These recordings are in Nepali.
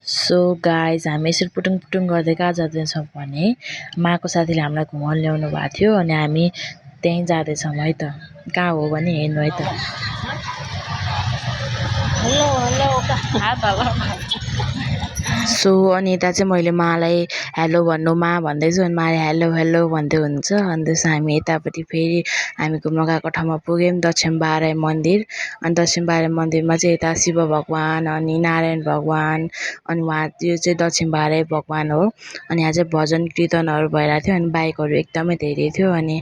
सो गाइज हामी यसरी पुटुङ पुटुङ गर्दै कहाँ जाँदैछौँ भने माको साथीले हामीलाई घुमाउनु ल्याउनु भएको थियो अनि हामी त्यहीँ जाँदैछौँ है त। कहाँ हो भने हेर्नु है त। सो अनि यता चाहिँ मैले मालाई हेलो भन्नु मा भन्दैछु अनि माले हेलो हेलो भन्दै हुन्छ। अनि त्यसो हामी यतापट्टि फेरि हामी घुम्न गएको ठाउँमा पुग्यौँ दक्षिणबारे मन्दिर। अनि दक्षिणबारे मन्दिरमा चाहिँ यता शिव भगवान् अनि नारायण भगवान् अनि उहाँ त्यो चाहिँ दक्षिणबारे भगवान् हो। अनि यहाँ चाहिँ भजन कीर्तनहरू भइरहेको थियो अनि बाइकहरू एकदमै धेरै थियो अनि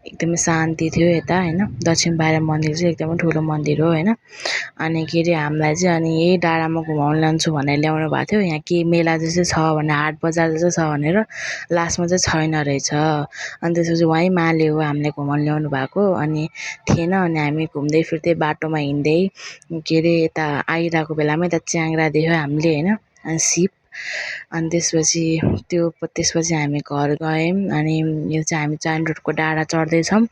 एकदमै शान्ति थियो यता होइन। दक्षिणबारे मन्दिर चाहिँ एकदमै ठुलो मन्दिर हो होइन। अनि के अरे हामीलाई चाहिँ अनि यही डाँडामा घुमाउनु लान्छु भनेर ल्याउनु भएको थियो। यहाँ के मेला जस्तो छ भने हाट बजार जस्तो छ भनेर लास्टमा चाहिँ छैन रहेछ। अनि त्यसपछि वहीँ माले हो हामीलाई घुमाउनु ल्याउनु भएको अनि थिएन। अनि हामी घुम्दै फिर्दै बाटोमा हिँड्दै के अरे यता आइरहेको बेलामा यता च्याङ्ग्रा देख्यो हामीले होइन अनि सिप। अनि त्यसपछि हामी घर गयौँ। अनि यो चाहिँ हामी चाइन रोडको डाँडा चढ्दैछौँ।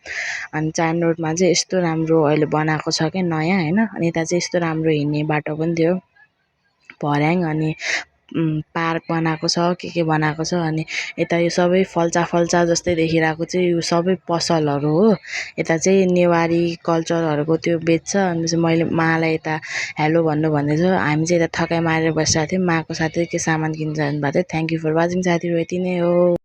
अनि चाइन रोडमा चाहिँ यस्तो राम्रो अहिले बनाएको छ क्या नयाँ होइन। अनि यता चाहिँ यस्तो राम्रो हिँड्ने बाटो पनि थियो भर्याङ अनि पार्क बनाएको छ के बनाएको छ। अनि यता यो सबै फल्चा जस्तै देखिरहेको चाहिँ यो सबै पसलहरू हो। यता चाहिँ नेवारी कल्चरहरूको त्यो बेच्छ। अनि चाहिँ मैले मालाई यता हेलो भन्दैछु। हामी चाहिँ यता थकाइ मारेर बसिरहेको थियौँ। माको साथी के सामान किन्न जानुभएको थियो। थ्याङ्क यू फर वाचिङ साथीहरू, यति नै हो।